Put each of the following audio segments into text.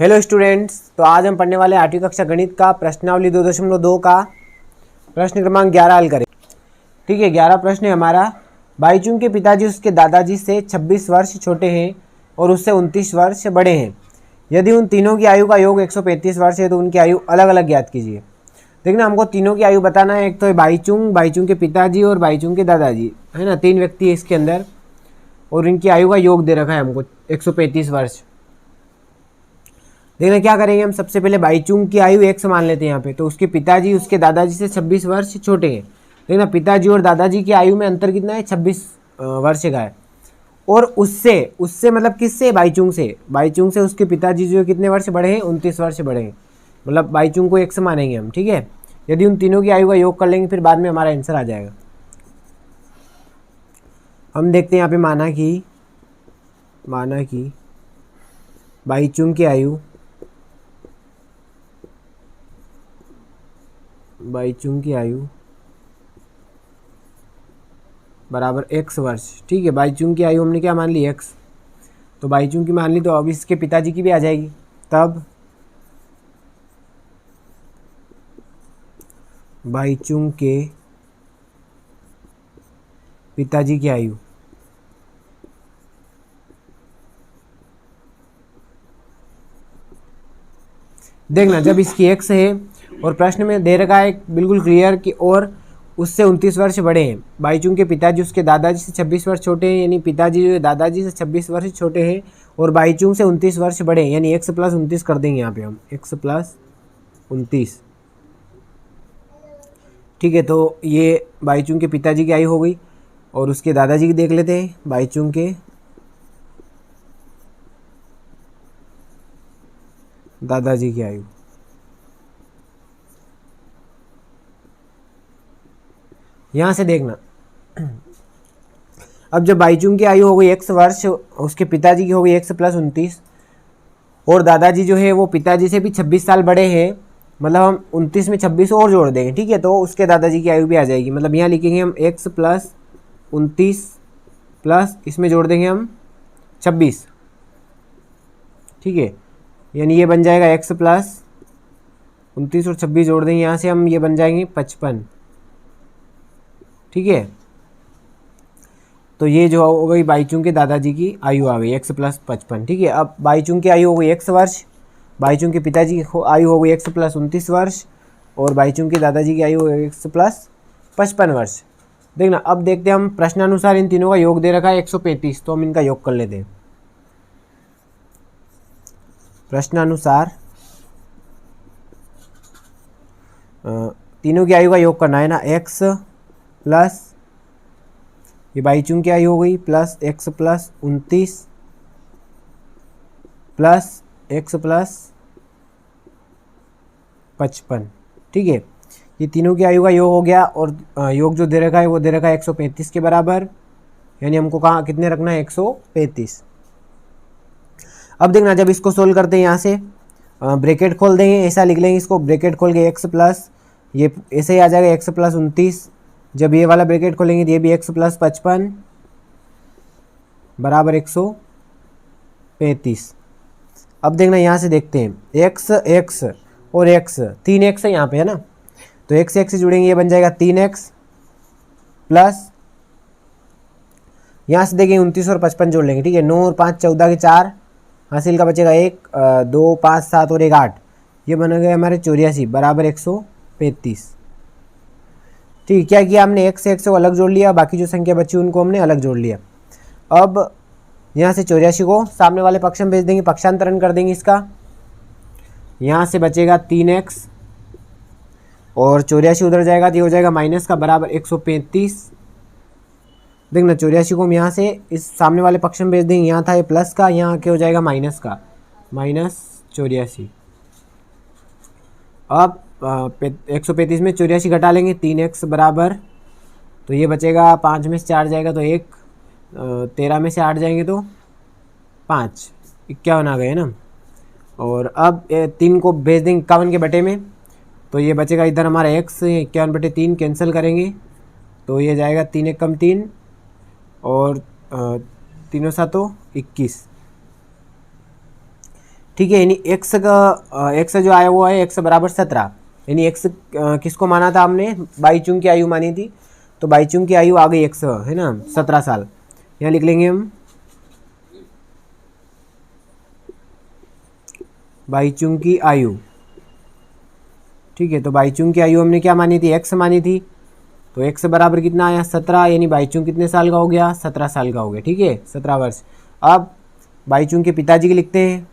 Hello students, तो आज हम पढ़ने वाले 8वीं कक्षा गणित का प्रश्नावली 2.2 का प्रश्न क्रमांक 11 हल करें। ठीक है, 11 प्रश्न है हमारा। बाईचुंग के पिताजी उसके दादाजी से 26 वर्ष छोटे हैं और उससे 29 वर्ष बड़े हैं। यदि उन तीनों की आयु का योग 135 वर्ष है तो उनकी आयु अलग अलग ज्ञात कीजिए। देखना, हमको तीनों की आयु बताना है। एक तो है बाईचुंग के पिताजी और बाईचुंग के दादाजी, है ना। 3 व्यक्ति है इसके अंदर और इनकी आयु का योग दे रखा है हमको 135 वर्ष। देखना क्या करेंगे हम। सबसे पहले बाईचुंग की आयु 1 मान लेते हैं यहाँ पे, तो उसके पिताजी उसके दादाजी से 26 वर्ष छोटे हैं। देखना, पिताजी और दादाजी की आयु में अंतर कितना है? 26 वर्ष का है। और उससे उससे मतलब किससे? बाईचुंग से उसके पिताजी जो कितने वर्ष बड़े हैं? 29 वर्ष बड़े हैं। मतलब बाईचुंग को 1 मानेंगे हम। ठीक है, यदि उन तीनों की आयु का योग कर लेंगे फिर बाद में हमारा आंसर आ जाएगा। हम देखते हैं यहाँ पे माना कि बाईचुंग की आयु बराबर x वर्ष। ठीक है, बाईचुंग की आयु हमने क्या मान ली? x। तो बाईचुंग की मान ली, तो अब इसके पिताजी की भी आ जाएगी। तब बाईचुंग के पिताजी की आयु देखना, जब इसकी x है और प्रश्न में दे रखा है बिल्कुल क्लियर कि और उससे 29 वर्ष बड़े हैं। बाईचुंग के पिताजी उसके दादाजी से 26 वर्ष छोटे हैं, यानी पिताजी जो है दादाजी से 26 वर्ष छोटे हैं और बाईचुंग से 29 वर्ष बड़े हैं, यानी x + 29 कर देंगे यहाँ पे हम, x + 29। ठीक है, तो ये बाईचुंग के पिताजी की आयु हो गई और उसके दादाजी की देख लेते हैं। बाईचुंग के दादाजी की आयु यहाँ से देखना। अब जब बाईचुंग की आयु हो गई 1 वर्ष, उसके पिताजी की हो गई x + 29 और दादाजी जो है वो पिताजी से भी 26 साल बड़े हैं, मतलब हम 29 में 26 और जोड़ देंगे। ठीक है, तो उसके दादाजी की आयु भी आ जाएगी। मतलब यहाँ लिखेंगे हम x + 29 प्लस इसमें जोड़ देंगे हम 26। ठीक है, यानी ये बन जाएगा x + 29 और 26 जोड़ देंगे यहाँ से हम, ये बन जाएंगे 55। ठीक है, तो ये जो हो गई बाईचुंग के दादाजी की आयु आ गई x + 55। ठीक है, अब बाईचुंग की आयु हो गई x वर्ष, बाईचुंग के पिताजी की आयु हो गई x + 29 वर्ष और बाईचुंग के दादाजी की आयु हो गई x + 55 वर्ष। देखना, अब देखते हैं हम प्रश्नानुसार इन तीनों का योग दे रखा है 135, तो हम इनका योग कर लेते हैं। प्रश्नानुसार तीनों की आयु का योग करना है ना। x प्लस ये बाईचुंग की आयु हो गई प्लस x + 29 प्लस x + 55। ठीक है, ये तीनों की आयु का योग हो गया और योग जो दे रखा है वो दे रखा है 135 के बराबर, यानी हमको कहाँ कितने रखना है? 135। अब देखना, जब इसको सोल्व करते हैं यहाँ से ब्रैकेट खोल देंगे, ऐसा लिख लेंगे इसको, ब्रैकेट खोल के x प्लस ये ऐसे ही आ जाएगा x + 29। जब ये वाला ब्रैकेट खोलेंगे तो ये भी x + 55 बराबर 135। अब देखना, यहाँ से देखते हैं x और x 3x है यहाँ पे, है ना। तो x से जुड़ेंगे, ये बन जाएगा 3x प्लस यहाँ से देखेंगे 29 और 55 जोड़ लेंगे। ठीक है, 9 और 5 14 के 4 हासिल का बचेगा 1 2 5 7 और 1 8, ये बन गए हमारे 84 बराबर 135। ठीक है, क्या किया हमने? x से x को अलग जोड़ लिया, बाकी जो संख्या बची उनको हमने अलग जोड़ लिया। अब यहाँ से 84 को सामने वाले पक्ष में भेज देंगे, पक्षांतरण कर देंगे इसका। यहाँ से बचेगा 3x और 84 उधर जाएगा तो ये हो जाएगा माइनस का बराबर 135। देखना, 84 को हम यहाँ से इस सामने वाले पक्ष में भेज देंगे, यहाँ था ये प्लस का, यहाँ क्या हो जाएगा माइनस का, -84। अब 135 में 84 घटा लेंगे, 3x बराबर, तो ये बचेगा 5 में से 4 जाएगा तो 1, 13 में से 8 जाएंगे तो 5, 51 आ गए ना। और अब 3 को भेज देंगे 51 के बटे में, तो ये बचेगा इधर हमारा x, 51/3 कैंसिल करेंगे तो ये जाएगा 3 × 3 और 3 × 7 = 21। ठीक है, यानी एक्स जो आया वो है एक्स बराबर 17, यानी एक्स किसको माना था हमने, बाईचुंग की आयु मानी थी, तो बाईचुंग की आयु आ गई एक्स है ना 17 साल। यहाँ लिख लेंगे हम बाईचुंग की आयु। ठीक है, तो बाईचुंग की आयु हमने क्या मानी थी, एक्स मानी थी, तो एक्स बराबर कितना आया 17, यानी बाईचुंग कितने साल का हो गया, 17 साल का हो गया। ठीक है, 17 वर्ष। अब बाईचुंग के पिताजी के लिखते हैं,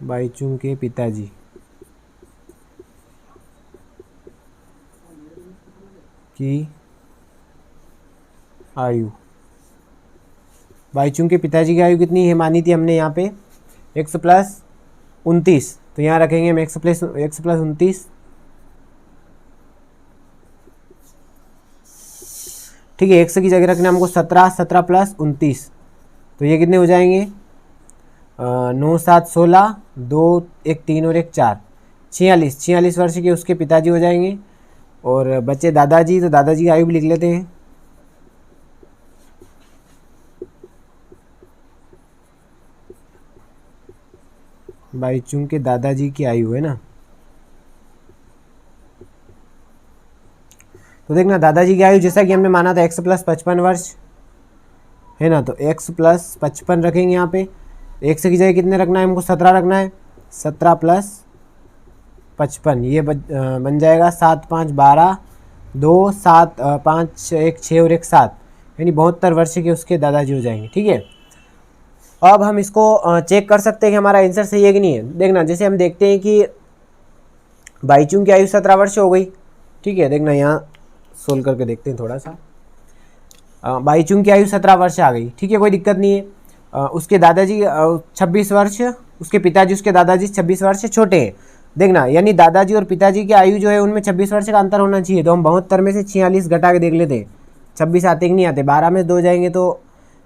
बाईचुंग के पिताजी की आयु, बाईचुंग के पिताजी की आयु कितनी है मानी थी हमने यहाँ पे एक्स प्लस 29, तो यहाँ रखेंगे हम एक्स प्लस 29। ठीक है, एक्स की जगह रखना हमको 17 प्लस 29, तो ये कितने हो जाएंगे 9 7 16, 2 1 3 और 1 4, 46 वर्ष के उसके पिताजी हो जाएंगे। और बच्चे दादाजी, तो दादाजी की आयु भी लिख लेते हैं, बाईचुंग के दादाजी की आयु है ना, तो देखना दादाजी की आयु जैसा कि हमने माना था एक्स प्लस 55 वर्ष है ना, तो एक्स प्लस 55 रखेंगे यहाँ पे। एक्स की जगह कितने रखना है हमको, 17 रखना है, 17 प्लस 55, ये बन जाएगा 7 5 12, 2 7 5 1 6 और 1 7, यानी 72 वर्ष के उसके दादाजी हो जाएंगे। ठीक है, अब हम इसको चेक कर सकते हैं कि हमारा आंसर सही है कि नहीं है। देखना, जैसे हम देखते हैं कि बाईचुंग की आयु 17 वर्ष हो गई। ठीक है, देखना यहाँ सोल्व करके देखते हैं थोड़ा सा। बाईचुंग की आयु 17 वर्ष आ गई। ठीक है, कोई दिक्कत नहीं है। उसके दादाजी 26 वर्ष, उसके पिताजी उसके दादाजी 26 वर्ष से छोटे हैं। देखना, यानी दादाजी और पिताजी की आयु जो है उनमें 26 वर्ष का अंतर होना चाहिए, तो हम 72 में से 46 घटा के देख लेते हैं। 26 आते कि नहीं आते, 12 में 2 जाएंगे तो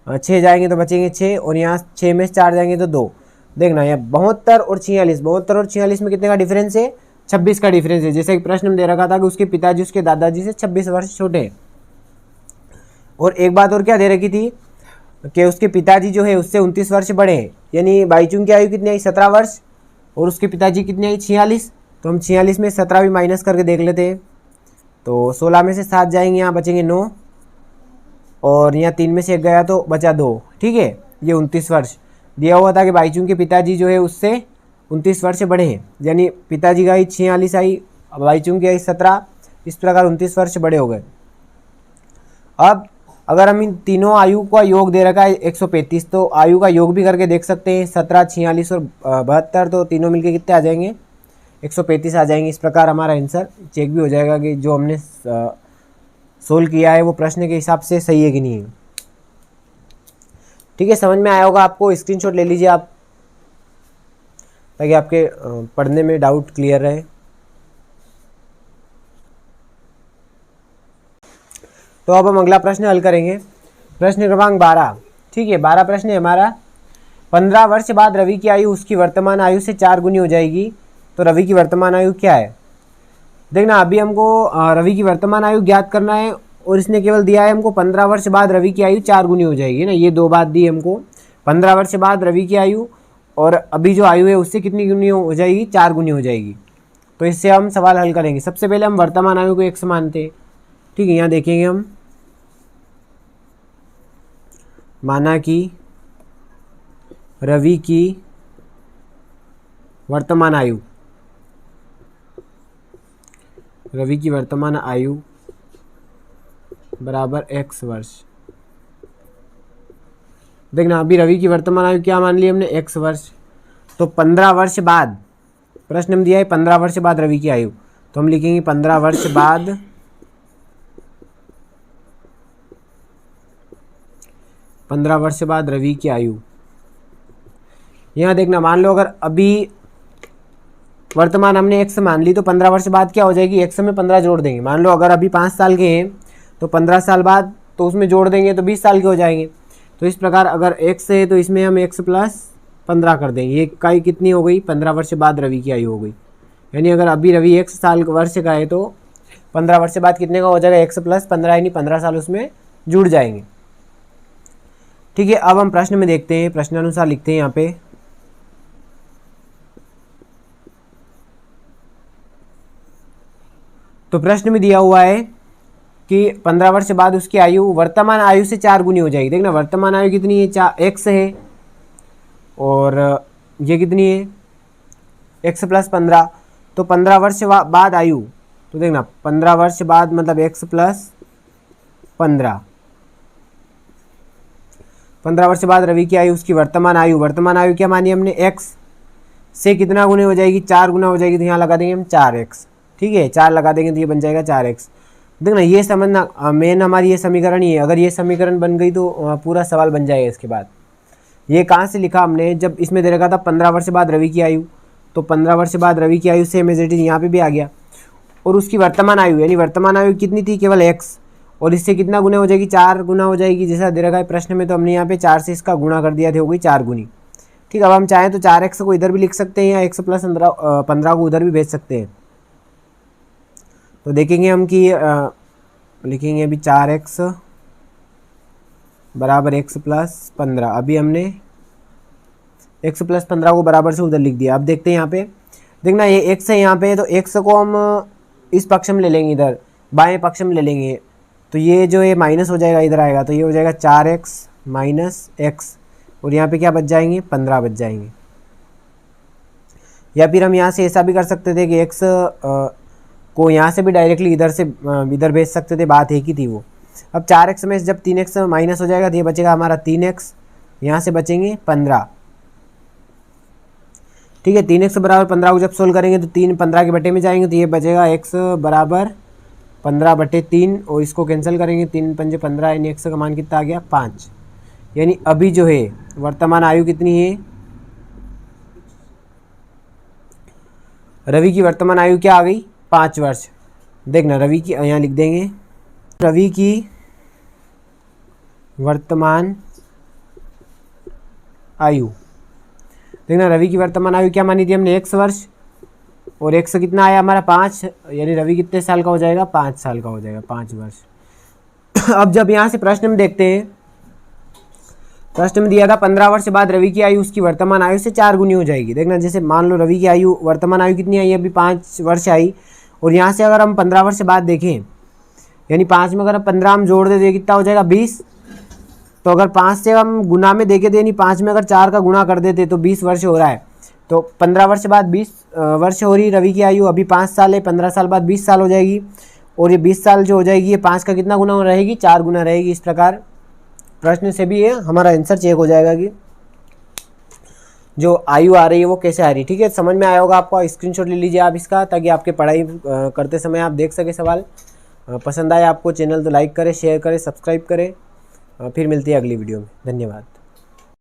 6 जाएंगे तो बचेंगे 6, और यहाँ 6 में 4 जाएंगे तो 2। देखना, यहाँ 72 और 46 में कितने का डिफरेंस है, 26 का डिफरेंस है। जैसे कि प्रश्न में दे रखा था कि उसके पिताजी उसके दादाजी से 26 वर्ष छोटे हैं। और एक बात और क्या दे रखी थी कि उसके पिताजी जो है उससे 29 वर्ष बड़े हैं, यानी बाईचुंग की आयु कितनी आई 17 वर्ष, और उसके पिताजी कितनी आई 46, तो हम 46 में 17 भी माइनस करके देख लेते हैं, तो 16 में से 7 जाएंगे, यहाँ बचेंगे 9, और यहाँ 3 में से 1 गया तो बचा 2। ठीक है, ये 29 वर्ष दिया हुआ था कि बाईचुंग के पिताजी जो है उससे 29 वर्ष से बड़े हैं, यानी पिताजी का आई 46 आई, बाईचुंग की आई 17, इस प्रकार 29 वर्ष बड़े हो गए। अब अगर हम इन तीनों आयु का योग दे रखा है 135, तो आयु का योग भी करके देख सकते हैं, 17 46 और 72, तो तीनों मिलके कितने आ जाएंगे 135 आ जाएंगे। इस प्रकार हमारा आंसर चेक भी हो जाएगा कि जो हमने सोल्व किया है वो प्रश्न के हिसाब से सही है कि नहीं है। ठीक है, समझ में आया होगा आपको, स्क्रीनशॉट ले लीजिए आप, ताकि आपके पढ़ने में डाउट क्लियर रहे। तो अब हम अगला प्रश्न हल करेंगे, प्रश्न क्रमांक 12। ठीक है, 12 प्रश्न है हमारा। 15 वर्ष बाद रवि की आयु उसकी वर्तमान आयु से 4 गुनी हो जाएगी, तो रवि की वर्तमान आयु क्या है। देखना, अभी हमको रवि की वर्तमान आयु ज्ञात करना है, और इसने केवल दिया है हमको 15 वर्ष बाद रवि की आयु 4 गुनी हो जाएगी ना, ये 2 बात दी हमको, 15 वर्ष बाद रवि की आयु और अभी जो आयु है उससे कितनी गुनी हो जाएगी 4 गुनी हो जाएगी। तो इससे हम सवाल हल करेंगे। सबसे पहले हम वर्तमान आयु को x मानते हैं। ठीक है, यहाँ देखेंगे हम, माना कि रवि की वर्तमान आयु, रवि की वर्तमान आयु बराबर x वर्ष। देखना, अभी रवि की वर्तमान आयु क्या मान ली हमने x वर्ष, तो 15 वर्ष बाद, प्रश्न में दिया है 15 वर्ष बाद रवि की आयु, तो हम लिखेंगे 15 वर्ष बाद 15 वर्ष बाद रवि की आयु। यहाँ देखना, मान लो अगर अभी वर्तमान हमने x मान ली, तो 15 वर्ष बाद क्या हो जाएगी, x में 15 जोड़ देंगे। मान लो अगर अभी 5 साल के हैं तो 15 साल बाद तो उसमें जोड़ देंगे तो 20 साल के हो जाएंगे। तो इस प्रकार अगर x है तो इसमें हम x प्लस 15 कर देंगे, ये इकाई कितनी हो गई 15 वर्ष बाद रवि की आयु हो गई। यानी अगर अभी रवि 1 साल वर्ष का है तो 15 वर्ष बाद कितने का हो जाएगा x प्लस 15, यानी 15 साल उसमें जुड़ जाएंगे। ठीक है, अब हम प्रश्न में देखते हैं, प्रश्नानुसार लिखते हैं यहाँ पे। तो प्रश्न में दिया हुआ है कि 15 वर्ष बाद उसकी आयु वर्तमान आयु से 4 गुनी हो जाएगी। देखना वर्तमान आयु कितनी है, x है, और ये कितनी है, x + 15। तो 15 वर्ष बाद आयु, तो देखना 15 वर्ष बाद मतलब x + 15, 15 वर्ष बाद रवि की आयु, उसकी वर्तमान आयु क्या मानी हमने, x से कितना गुना हो जाएगी, 4 गुना हो जाएगी। तो यहाँ लगा देंगे हम 4x, ठीक है, 4 लगा देंगे तो ये बन जाएगा 4x। देखना ये समझना, मेन हमारी ये समीकरण ही है। अगर ये समीकरण बन गई तो पूरा सवाल बन जाएगा। इसके बाद ये कहाँ से लिखा हमने, जब इसमें दे रखा था 15 वर्ष बाद रवि की आयु, तो 15 वर्ष बाद रवि की आयु सेम एज इट इज यहाँ पे भी आ गया। और उसकी वर्तमान आयु, यानी वर्तमान आयु कितनी थी, केवल x, और इससे कितना गुना हो जाएगी, 4 गुना हो जाएगी। जैसा दे रखा है प्रश्न में, तो हमने यहाँ पे 4 से इसका गुणा कर दिया था, हो गई 4 गुनी। ठीक, अब हम चाहें तो 4x को इधर भी लिख सकते हैं, या x + 15 को उधर भी भेज सकते हैं। तो देखेंगे हम कि लिखेंगे अभी 4x बराबर x + 15। अभी हमने x + 15 को बराबर से उधर लिख दिया। अब देखते हैं यहाँ पे, देखना ये x है यहाँ पे, तो x को हम इस पक्ष में ले लेंगे, इधर बाएं पक्ष में ले लेंगे, तो ये जो ये माइनस हो जाएगा, इधर आएगा, तो ये हो जाएगा 4x - x, और यहाँ पे क्या बच जाएंगे, 15 बच जाएंगे। या फिर हम यहाँ से ऐसा भी कर सकते थे कि x को यहाँ से भी डायरेक्टली इधर भेज सकते थे, बात एक ही थी वो। अब 4x में जब 3x माइनस हो जाएगा तो ये बचेगा हमारा 3x, यहाँ से बचेंगे 15। ठीक है, 3x बराबर 15 को जब सोल्व करेंगे तो 3 15 के बटे में जाएंगे, तो ये बचेगा x बराबर 15/3, और इसको कैंसिल करेंगे, 3 × 5 = 15, यानी x का मान कितना आ गया, 5। यानी अभी जो है वर्तमान आयु कितनी है, रवि की वर्तमान आयु क्या आ गई, 5 वर्ष। देखना रवि की, यहाँ लिख देंगे, रवि की वर्तमान आयु, देखना रवि की वर्तमान आयु क्या मानी थी हमने, x वर्ष, और x कितना आया हमारा 5, यानी रवि कितने साल का हो जाएगा, 5 साल का हो जाएगा, 5 वर्ष। अब जब यहाँ से प्रश्न में देखते हैं, प्रश्न में दिया था 15 वर्ष बाद रवि की आयु उसकी वर्तमान आयु से 4 गुनी हो जाएगी। देखना जैसे मान लो रवि की आयु, वर्तमान आयु कितनी आई, अभी 5 वर्ष आई, और यहाँ से अगर हम 15 वर्ष बाद देखें, यानी 5 में अगर 15 हम जोड़ देते कितना हो जाएगा, 20। तो अगर 5 से हम गुना में देखे थे, यानी 5 में अगर 4 का गुना कर देते तो 20 वर्ष हो रहा है। तो 15 वर्ष बाद 20 वर्ष हो रही रवि की आयु, अभी 5 साल है, 15 साल बाद 20 साल हो जाएगी, और ये 20 साल जो हो जाएगी ये 5 का कितना गुना रहेगी, 4 गुना रहेगी। इस प्रकार प्रश्न से भी ये हमारा आंसर चेक हो जाएगा कि जो आयु आ रही है वो कैसे आ रही है। ठीक है, समझ में आया होगा आपको, स्क्रीनशॉट ले लीजिए आप इसका, ताकि आपके पढ़ाई करते समय आप देख सके सवाल। पसंद आए आपको चैनल तो लाइक करें, शेयर करें, सब्सक्राइब करें। फिर मिलती है अगली वीडियो में। धन्यवाद।